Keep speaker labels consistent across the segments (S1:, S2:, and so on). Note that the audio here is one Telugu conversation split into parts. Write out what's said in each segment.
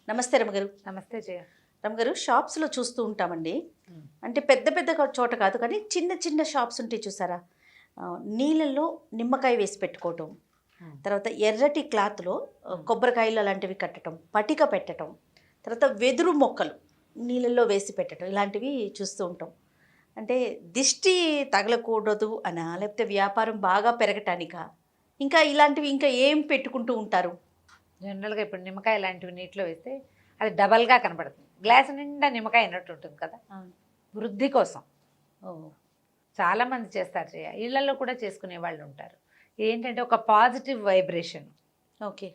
S1: నమస్తే రమగారు.
S2: నమస్తే జయ.
S1: రమగారు, షాప్స్లో చూస్తూ ఉంటామండి. అంటే పెద్ద పెద్ద చోట కాదు కానీ చిన్న చిన్న షాప్స్ ఉంటాయి చూసారా, నీళ్ళల్లో నిమ్మకాయ వేసి పెట్టుకోవటం, తర్వాత ఎర్రటి క్లాత్లో కొబ్బరికాయలు అలాంటివి కట్టడం, పటిక పెట్టడం, తర్వాత వెదురు మొక్కలు నీళ్ళల్లో వేసి పెట్టడం, ఇలాంటివి చూస్తూ ఉంటాం. అంటే దిష్టి తగలకూడదు అనా, లేకపోతే వ్యాపారం బాగా పెరగటానికా, ఇంకా ఇలాంటివి ఇంకా ఏం పెట్టుకుంటూ ఉంటారు?
S2: జనరల్గా ఇప్పుడు నిమ్మకాయ లాంటివి నీటిలో వేస్తే అది డబల్గా కనపడుతుంది. గ్లాస్ నిండా నిమ్మకాయ అయినట్టు ఉంటుంది కదా, వృద్ధి కోసం. చాలామంది చేస్తారు జయ, ఇళ్లలో కూడా చేసుకునే వాళ్ళు ఉంటారు. ఏంటంటే ఒక పాజిటివ్ వైబ్రేషన్
S1: ఓకే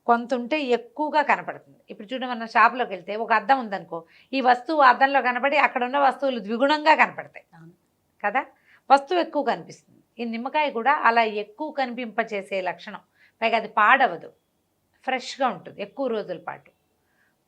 S2: కొంత ఉంటే ఎక్కువగా కనపడుతుంది. ఇప్పుడు చూడండి, మన షాప్లోకి వెళ్తే ఒక అద్దం ఉందనుకో, ఈ వస్తువు అద్దంలో కనపడి అక్కడ ఉన్న వస్తువులు ద్విగుణంగా కనపడతాయి కదా, వస్తువు ఎక్కువ కనిపిస్తుంది. ఈ నిమ్మకాయ కూడా అలా ఎక్కువ కనిపింపచేసే లక్షణం. పైగా అది పాడవదు, ఫ్రెష్గా ఉంటుంది ఎక్కువ రోజుల పాటు.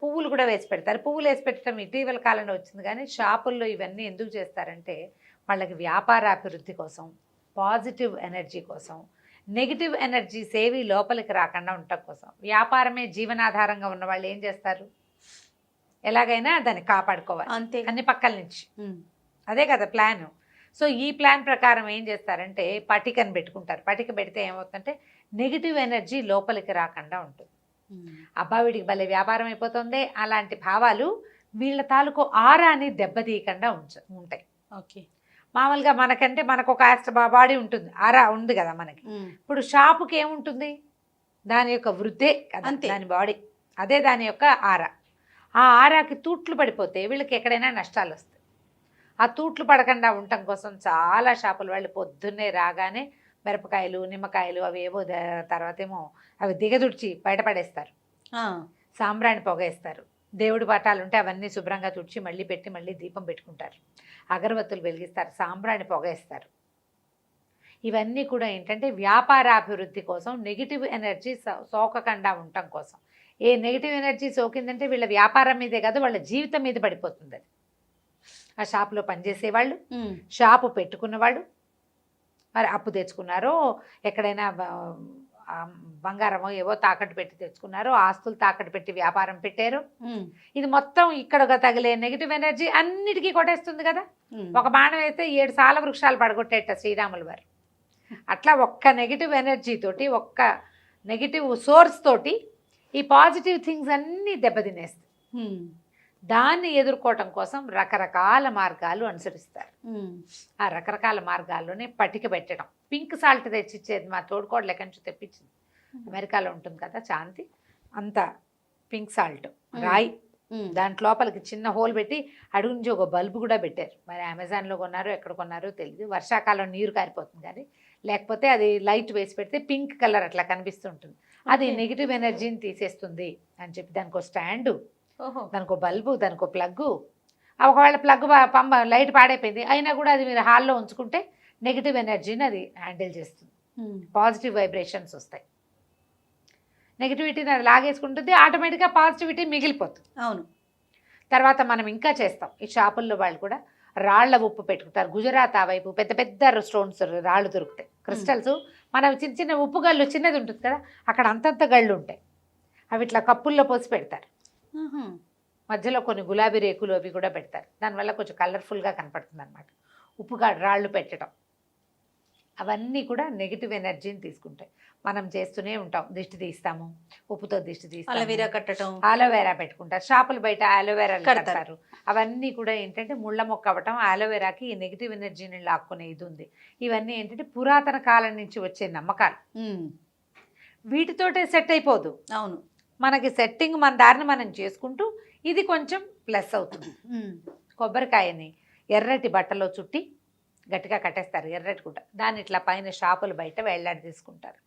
S2: పువ్వులు కూడా వేసి పెడతారు. పువ్వులు వేసి పెట్టడం ఇటీవల కాలంలో వచ్చింది, కానీ షాపుల్లో ఇవన్నీ ఎందుకు చేస్తారంటే వాళ్ళకి వ్యాపారాభివృద్ధి కోసం, పాజిటివ్ ఎనర్జీ కోసం, నెగిటివ్ ఎనర్జీస్ ఏవి లోపలికి రాకుండా ఉండటం కోసం. వ్యాపారమే జీవనాధారంగా ఉన్న వాళ్ళు ఏం చేస్తారు, ఎలాగైనా దాన్ని కాపాడుకోవాలి
S1: అంతే,
S2: అన్ని పక్కల నుంచి. అదే కదా ప్లాను. సో ఈ ప్లాన్ ప్రకారం ఏం చేస్తారంటే పటికను పెట్టుకుంటారు. పటిక పెడితే ఏమవుతుందంటే నెగిటివ్ ఎనర్జీ లోపలికి రాకుండా ఉంటుంది. అబ్బా వీడికి భలే వ్యాపారం అయిపోతుంది అలాంటి భావాలు వీళ్ళ తాలూకు ఆరాని దెబ్బతీయకుండా ఉంటాయి.
S1: ఓకే,
S2: మామూలుగా మనకంటే మనకు ఒక బాడీ ఉంటుంది, ఆరా ఉంది కదా మనకి. ఇప్పుడు షాపుకి ఏముంటుంది, దాని యొక్క వృద్ధే కదా దాని బాడీ, అదే దాని యొక్క ఆరా. ఆ ఆరాకి తూట్లు పడిపోతే వీళ్ళకి ఎక్కడైనా నష్టాలు వస్తాయి. ఆ తూట్లు పడకుండా ఉండటం కోసం చాలా షాపుల వాళ్ళు పొద్దున్నే రాగానే మిరపకాయలు, నిమ్మకాయలు అవి ఏవో, తర్వాత ఏమో అవి దిగదుడిచి బయటపడేస్తారు, సాంబ్రాణి పొగేస్తారు. దేవుడి పటాలు ఉంటే అవన్నీ శుభ్రంగా తుడిచి మళ్ళీ పెట్టి మళ్ళీ దీపం పెట్టుకుంటారు, అగరబత్తులు వెలిగిస్తారు, సాంబ్రాణి పొగేస్తారు. ఇవన్నీ కూడా ఏంటంటే వ్యాపారాభివృద్ధి కోసం, నెగిటివ్ ఎనర్జీ సోకకుండా ఉండటం కోసం. ఏ నెగిటివ్ ఎనర్జీ సోకిందంటే వీళ్ళ వ్యాపారం మీదే కాదు, వాళ్ళ జీవితం మీద పడిపోతుంది అది. ఆ షాపులో పనిచేసేవాళ్ళు, షాపు పెట్టుకున్నవాళ్ళు, మరి అప్పు తెచ్చుకున్నారో, ఎక్కడైనా బంగారమో ఏవో తాకట్టు పెట్టి తెచ్చుకున్నారో, ఆస్తులు తాకట్టు పెట్టి వ్యాపారం పెట్టారు. ఇది మొత్తం ఇక్కడ తగిలే నెగిటివ్ ఎనర్జీ అన్నిటికీ కొట్టేస్తుంది కదా. ఒక బాణం వేస్తే 7 సాల వృక్షాలు పడగొట్టేట శ్రీరాములు వారు. అట్లా ఒక్క నెగిటివ్ ఎనర్జీ తోటి, ఒక్క నెగిటివ్ సోర్స్ తోటి ఈ పాజిటివ్ థింగ్స్ అన్నీ దెబ్బతినేస్తాయి. దాన్ని ఎదుర్కోవటం కోసం రకరకాల మార్గాలు అనుసరిస్తారు. ఆ రకరకాల మార్గాల్లోనే పటిక పెట్టడం. పింక్ సాల్ట్ తెచ్చిచ్చేది మా తోడుకోడలు ఎక్కడి నుంచి తెప్పించింది, అమెరికాలో ఉంటుంది కదా శాంతి, అంత పింక్ సాల్ట్ రాయి, దాంట్లో లోపలికి చిన్న హోల్ పెట్టి అడుగు నుంచి ఒక బల్బు కూడా పెట్టారు. మరి అమెజాన్లో కొన్నారో ఎక్కడ కొన్నారో తెలియదు. వర్షాకాలం నీరు కారిపోతుంది కానీ, లేకపోతే అది లైట్ వేసి పెడితే పింక్ కలర్ అట్లా కనిపిస్తుంటుంది. అది నెగిటివ్ ఎనర్జీని తీసేస్తుంది అని చెప్పి దానికి ఒక స్టాండు, దానికో బల్బు, దానికో ప్లగ్గు. ఒకవేళ ప్లగ్ పంప లైట్ పాడైపోయింది అయినా కూడా అది మీరు హాల్లో ఉంచుకుంటే నెగిటివ్ ఎనర్జీని అది హ్యాండిల్ చేస్తుంది. పాజిటివ్ వైబ్రేషన్స్ వస్తాయి. నెగిటివిటీని అది లాగేసుకుంటుంది, ఆటోమేటిక్గా పాజిటివిటీ మిగిలిపోతుంది.
S1: అవును.
S2: తర్వాత మనం ఇంకా చేస్తాం. ఈ షాపుల్లో వాళ్ళు కూడా రాళ్ల ఉప్పు పెట్టుకుంటారు. గుజరాత్ ఆ వైపు పెద్ద పెద్ద స్టోన్స్ రాళ్ళు దొరుకుతాయి, క్రిస్టల్స్. మనం చిన్న చిన్న ఉప్పు గళ్ళు చిన్నది ఉంటుంది కదా, అక్కడ అంతంత గళ్ళు ఉంటాయి. అవి ఇట్లా కప్పుల్లో పోసి పెడతారు. మధ్యలో కొన్ని గులాబీ రేకులు అవి కూడా పెడతారు. దానివల్ల కొంచెం కలర్ఫుల్గా కనపడుతుంది అనమాట. ఉప్పుగా రాళ్ళు పెట్టడం అవన్నీ కూడా నెగిటివ్ ఎనర్జీని తీసుకుంటాయి. మనం చేస్తూనే ఉంటాం, దిష్టి తీస్తాము, ఉప్పుతో దిష్టి తీస్తాము,
S1: అలోవెరా కట్టడం,
S2: ఆలోవెరా పెట్టుకుంటారు. షాపులు బయట ఆలోవెరా కడతారు. అవన్నీ కూడా ఏంటంటే ముళ్ళ మొక్క అవ్వటం. ఆలోవెరాకి ఈ నెగిటివ్ ఎనర్జీని లాక్కునే ఇది ఉంది. ఇవన్నీ ఏంటంటే పురాతన కాలం నుంచి వచ్చే నమ్మకాలు. వీటితోటే సెట్ అయిపోదు.
S1: అవును,
S2: మనకి సెట్టింగ్ మన దారిని మనం చేసుకుంటూ ఇది కొంచెం ప్లస్ అవుతుంది. కొబ్బరికాయని ఎర్రటి బట్టలో చుట్టి గట్టిగా కట్టేస్తారు, ఎర్రటి గుడ్డ. దాన్ని ఇట్లా పైన షాపులు బయట వేళ్లాడి తీసుకుంటారు.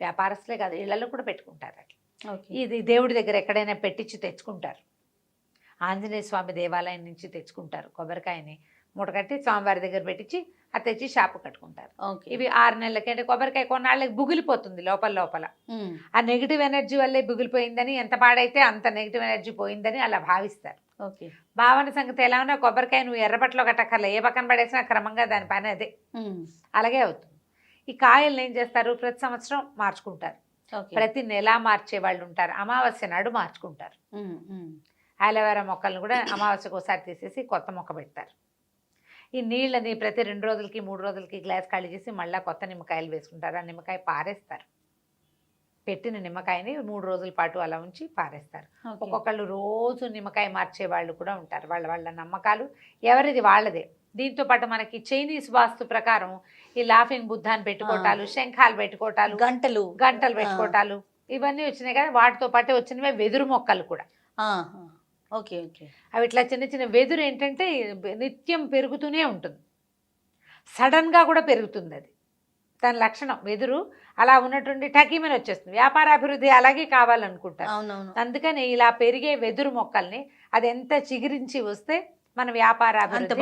S2: వ్యాపారస్తులే కాదు, ఇళ్లలో కూడా పెట్టుకుంటారు అట్లా. ఇది దేవుడి దగ్గర ఎక్కడైనా పెట్టించి తెచ్చుకుంటారు. ఆంజనేయ స్వామి దేవాలయం నుంచి తెచ్చుకుంటారు కొబ్బరికాయని, మూట కట్టి స్వామివారి దగ్గర పెట్టించి అది తెచ్చి షాపు కట్టుకుంటారు. ఇవి 6 నెలలకి, అంటే కొబ్బరికాయ కొన్నాళ్ళకి బుగిలిపోతుంది లోపల. ఆ నెగిటివ్ ఎనర్జీ వల్లే బుగిలిపోయిందని, ఎంత పాడైతే అంత నెగిటివ్ ఎనర్జీ పోయిందని అలా భావిస్తారు. భావన సంగతి ఎలా ఉన్నా కొబ్బరికాయ నువ్వు ఎర్రబట్టలో కట్టక్కర్లే, ఏ పక్కన పడేసినా క్రమంగా దాని పని అదే, అలాగే అవుతుంది. ఈ కాయలను ఏం చేస్తారు, ప్రతి సంవత్సరం మార్చుకుంటారు.
S1: ఓకే.
S2: ప్రతి నెల మార్చే వాళ్ళు ఉంటారు, అమావాస్య నాడు మార్చుకుంటారు. అలోవెరా మొక్కలను కూడా అమావాస్యకు ఒకసారి తీసేసి కొత్త మొక్క పెడతారు. ఈ నీళ్ళని ప్రతి 2 రోజులకి 3 రోజులకి గ్లాస్ ఖాళీ చేసి మళ్ళీ కొత్త నిమ్మకాయలు వేసుకుంటారు. ఆ నిమ్మకాయ పారేస్తారు. పెట్టిన నిమ్మకాయని 3 రోజుల పాటు అలా ఉంచి పారేస్తారు. ఒక్కొక్కళ్ళు రోజు నిమ్మకాయ మార్చే వాళ్ళు కూడా ఉంటారు. వాళ్ళ వాళ్ళ నమ్మకాలు ఎవరిది వాళ్ళదే. దీంతో పాటు మనకి చైనీస్ వాస్తు ప్రకారం ఈ లాఫింగ్ బుద్ధాన్ని పెట్టుకోవటాలు, శంఖాలు పెట్టుకోవటాలు, గంటలు పెట్టుకోవటాలు ఇవన్నీ వచ్చినాయి కదా. వాటితో పాటు వచ్చినవే వెదురు మొక్కలు కూడా.
S1: Okay okay.
S2: అవి ఇట్లా చిన్న చిన్న వెదురు ఏంటంటే నిత్యం పెరుగుతూనే ఉంటుంది, సడన్గా కూడా పెరుగుతుంది. అది దాని లక్షణం. వెదురు అలా ఉన్నటువంటి టకీమని వచ్చేస్తుంది. వ్యాపార అభివృద్ధి అలాగే కావాలనుకుంటారు. అందుకని ఇలా పెరిగే వెదురు మొక్కల్ని అది ఎంత చిగురించి వస్తే మన వ్యాపార అభివృద్ధి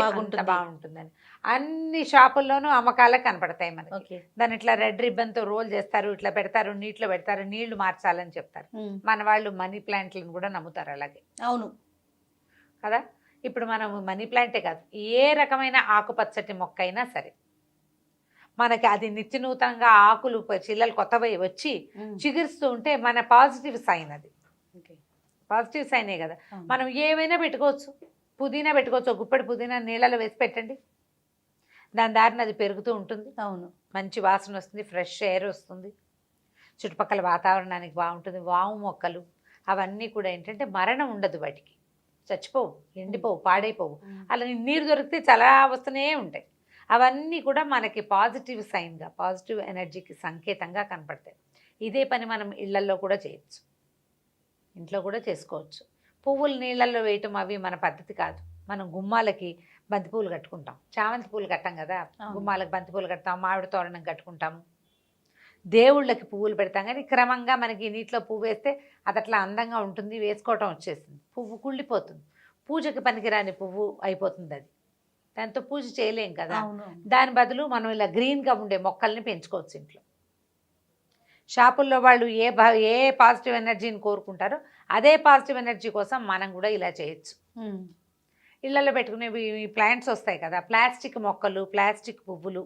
S2: బాగుంటుందని అన్ని షాపుల్లోనూ అమ్మకాలకు కనపడతాయి మనకి. దాన్ని ఇట్లా రెడ్ రిబ్బన్తో రోల్ చేస్తారు, ఇట్లా పెడతారు, నీటిలో పెడతారు, నీళ్లు మార్చాలని చెప్తారు. మన వాళ్ళు మనీ ప్లాంట్లను కూడా నమ్ముతారు అలాగే.
S1: అవును
S2: కదా. ఇప్పుడు మనం మనీ ప్లాంటే కాదు, ఏ రకమైన ఆకుపచ్చటి మొక్క అయినా సరే మనకి అది నిత్య నూతనంగా ఆకులు చిల్లలు కొత్తవి వచ్చి చిగురుస్తూ ఉంటే మన పాజిటివ్ సైన్. అది పాజిటివ్ సైనే కదా. మనం ఏమైనా పెట్టుకోవచ్చు. పుదీనా పెట్టుకోవచ్చు. గుప్పెడు పుదీనా నీళ్ళలో వేసి పెట్టండి, దాని దారిని అది పెరుగుతూ ఉంటుంది.
S1: అవును,
S2: మంచి వాసన వస్తుంది, ఫ్రెష్ ఎయిర్ వస్తుంది, చుట్టుపక్కల వాతావరణానికి బాగుంటుంది. వాము మొక్కలు అవన్నీ కూడా ఏంటంటే మరణం ఉండదు, వాటికి చచ్చిపోవు, ఎండిపోవు, పాడైపోవు. అలా నీరు దొరికితే చాలా వస్తూనే ఉంటాయి. అవన్నీ కూడా మనకి పాజిటివ్ సైన్గా, పాజిటివ్ ఎనర్జీకి సంకేతంగా కనపడతాయి. ఇదే పని మనం ఇళ్లల్లో కూడా చేయొచ్చు, ఇంట్లో కూడా చేసుకోవచ్చు. పువ్వులు నీళ్ళల్లో వేయటం అవి మన పద్ధతి కాదు. మనం గుమ్మాలకి బంతిపూలు కట్టుకుంటాం, చామంతి పూలు కట్టాం కదా. గుమ్మాలకు బంతిపూలు కడతాం, మామిడి తోరణం కట్టుకుంటాము, దేవుళ్ళకి పువ్వులు పెడతాం. కానీ క్రమంగా మనకి నీటిలో పువ్వు వేస్తే అది అట్లా అందంగా ఉంటుంది, వేసుకోవటం వచ్చేస్తుంది. పువ్వు కుళ్ళిపోతుంది, పూజకి పనికిరాని పువ్వు అయిపోతుంది. అది దాంతో పూజ చేయలేం కదా. దాని బదులు మనం ఇలా గ్రీన్గా ఉండే మొక్కల్ని పెంచుకోవచ్చు ఇంట్లో. షాపుల్లో వాళ్ళు ఏ పాజిటివ్ ఎనర్జీని కోరుకుంటారో అదే పాజిటివ్ ఎనర్జీ కోసం మనం కూడా ఇలా చేయొచ్చు. ఇళ్లలో పెట్టుకునేవి ప్లాంట్స్ వస్తాయి కదా, ప్లాస్టిక్ మొక్కలు, ప్లాస్టిక్ పువ్వులు,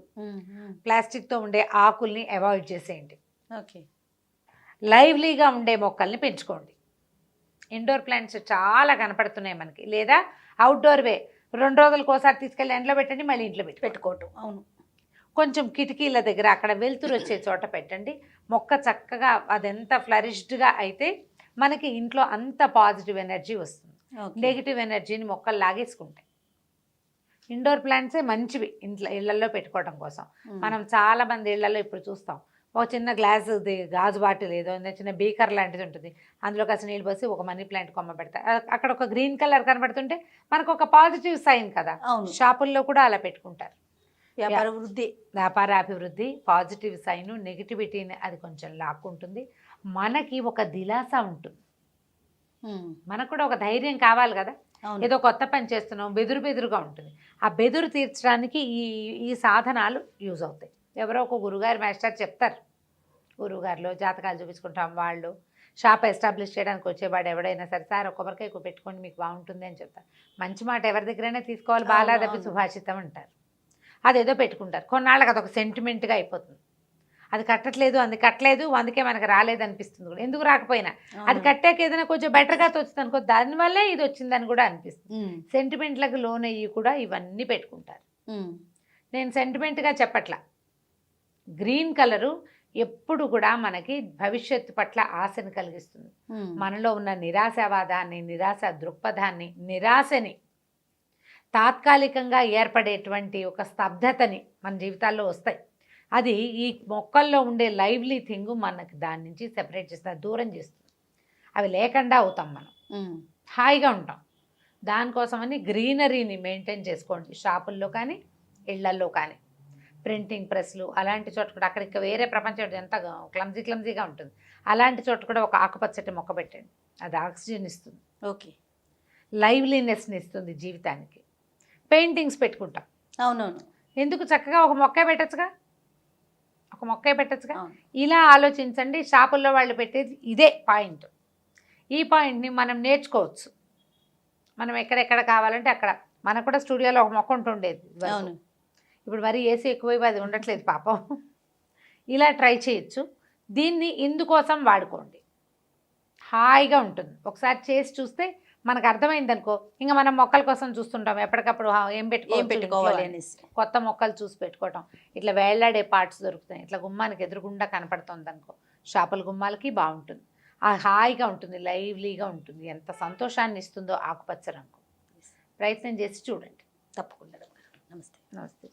S2: ప్లాస్టిక్తో ఉండే ఆకుల్ని అవాయిడ్ చేసేయండి.
S1: ఓకే,
S2: లైవ్లీగా ఉండే మొక్కల్ని పెంచుకోండి. ఇండోర్ ప్లాంట్స్ చాలా కనపడుతున్నాయి మనకి. లేదా అవుట్డోర్వే 2 రోజులకు ఒకసారి తీసుకెళ్ళి ఎండలో పెట్టండి, మళ్ళీ ఇంట్లో పెట్టుకోవటం.
S1: అవును,
S2: కొంచెం కిటికీల దగ్గర అక్కడ వెలుతురు వచ్చే చోట పెట్టండి. మొక్క చక్కగా అదెంత ఫ్లరిష్డ్గా అయితే మనకి ఇంట్లో అంత పాజిటివ్ ఎనర్జీ వస్తుంది. నెగిటివ్ ఎనర్జీని మొక్కలు లాగేసుకుంటాయి. ఇండోర్ ప్లాంట్సే మంచివి ఇళ్లలో పెట్టుకోవడం కోసం. మనం చాలా మంది ఇళ్లలో ఇప్పుడు చూస్తాం, ఒక చిన్న గాజు బాటిల్ ఏదో చిన్న బీకర్ లాంటిది ఉంటుంది, అందులో కాస్త నీళ్ళు పోసి ఒక మనీ ప్లాంట్ కొమ్మ పెడతారు. అక్కడ ఒక గ్రీన్ కలర్ కనబడుతుంటే మనకు ఒక పాజిటివ్ సైన్ కదా. షాపుల్లో కూడా అలా పెట్టుకుంటారు. వ్యాపార అభివృద్ధి, పాజిటివ్ సైను, నెగిటివిటీని అది కొంచెం లాక్కుంటుంది. మనకి ఒక దిలాస ఉంటుంది, మనకు కూడా ఒక ధైర్యం కావాలి కదా. ఏదో కొత్త పని చేస్తున్నాం, బెదురుగా ఉంటుంది. ఆ బెదురు తీర్చడానికి ఈ సాధనాలు యూజ్ అవుతాయి. ఎవరో ఒక గురుగారు మాస్టర్ చెప్తారు, గురువుగారిలో జాతకాలు చూపించుకుంటాం. వాళ్ళు షాప్ ఎస్టాబ్లిష్ చేయడానికి వచ్చేవాడు ఎవడైనా సరే, సార్ ఒక కొబ్బరికాయ పెట్టుకోండి మీకు బాగుంటుంది అని చెప్తారు. మంచి మాట ఎవరి దగ్గరైనా తీసుకోవాలి, బాలాదపి సుభాషితం అంటారు. అదేదో పెట్టుకుంటారు. కొన్నాళ్ళకి అదొక సెంటిమెంట్గా అయిపోతుంది. అది కట్టట్లేదు, అందుకే మనకు రాలేదు అనిపిస్తుంది కూడా. ఎందుకు రాకపోయినా అది కట్టాక ఏదైనా కొంచెం బెటర్గా తోచుతుంది అనుకో, దానివల్లే ఇది వచ్చిందని కూడా అనిపిస్తుంది. సెంటిమెంట్లకు లోన్ అయ్యి కూడా ఇవన్నీ పెట్టుకుంటారు. నేను సెంటిమెంట్గా చెప్పట్లా. గ్రీన్ కలరు ఎప్పుడు కూడా మనకి భవిష్యత్తు పట్ల ఆశను కలిగిస్తుంది. మనలో ఉన్న నిరాశావాదాన్ని, నిరాశ దృక్పథాన్ని, నిరాశని, తాత్కాలికంగా ఏర్పడేటువంటి ఒక స్తబ్దతని మన జీవితాల్లో వస్తాయి. అది ఈ మొక్కల్లో ఉండే లైవ్లీ థింగ్ మనకి దాని నుంచి సెపరేట్ చేస్తుంది, దూరం చేస్తుంది. అవి లేకుండా అవుతాం, మనం హాయిగా ఉంటాం. దానికోసమని గ్రీనరీని మెయింటైన్ చేసుకోండి. షాపుల్లో కానీ ఇళ్లల్లో కానీ, ప్రింటింగ్ ప్రెస్లు అలాంటి చోట కూడా, అక్కడ ఇంకా వేరే ప్రపంచం ఎంత క్లమ్జీగా ఉంటుంది. అలాంటి చోట కూడా ఒక ఆకుపచ్చటి మొక్క పెట్టండి, అది ఆక్సిజన్ ఇస్తుంది.
S1: ఓకే,
S2: లైవ్లీనెస్ని ఇస్తుంది జీవితానికి. పెయింటింగ్స్ పెట్టుకుంటాం.
S1: అవునవును,
S2: ఎందుకు చక్కగా ఒక మొక్కే పెట్టచ్చుగా. ఇలా ఆలోచించండి. షాపుల్లో వాళ్ళు పెట్టేది ఇదే పాయింట్. ఈ పాయింట్ని మనం నేర్చుకోవచ్చు. మనం ఎక్కడెక్కడ కావాలంటే అక్కడ. మనకు కూడా స్టూడియోలో ఒక మొక్క ఉంటుండేది. ఇప్పుడు మరి ఏసీ ఎక్కువైపు అది ఉండట్లేదు పాపం. ఇలా ట్రై చేయొచ్చు. దీన్ని ఇందుకోసం వాడుకోండి, హాయిగా ఉంటుంది. ఒకసారి చేసి చూస్తే మనకు అర్థమైంది అనుకో, ఇంకా మనం మొక్కల కోసం చూస్తుంటాం ఎప్పటికప్పుడు ఏం
S1: పెట్టుకోవాలి అనేసి.
S2: కొత్త మొక్కలు చూసి పెట్టుకోవటం. ఇట్లా వేళ్లాడే పార్ట్స్ దొరుకుతాయి, ఇట్లా గుమ్మానికి ఎదురుగుండా కనపడుతుంది అనుకో, షాపుల గుమ్మాలకి బాగుంటుంది. హాయిగా ఉంటుంది, లైవ్లీగా ఉంటుంది. ఎంత సంతోషాన్ని ఇస్తుందో ఆకుపచ్చ రంగు. ప్రయత్నం చేసి చూడండి
S1: తప్పకుండా. నమస్తే.
S2: నమస్తే.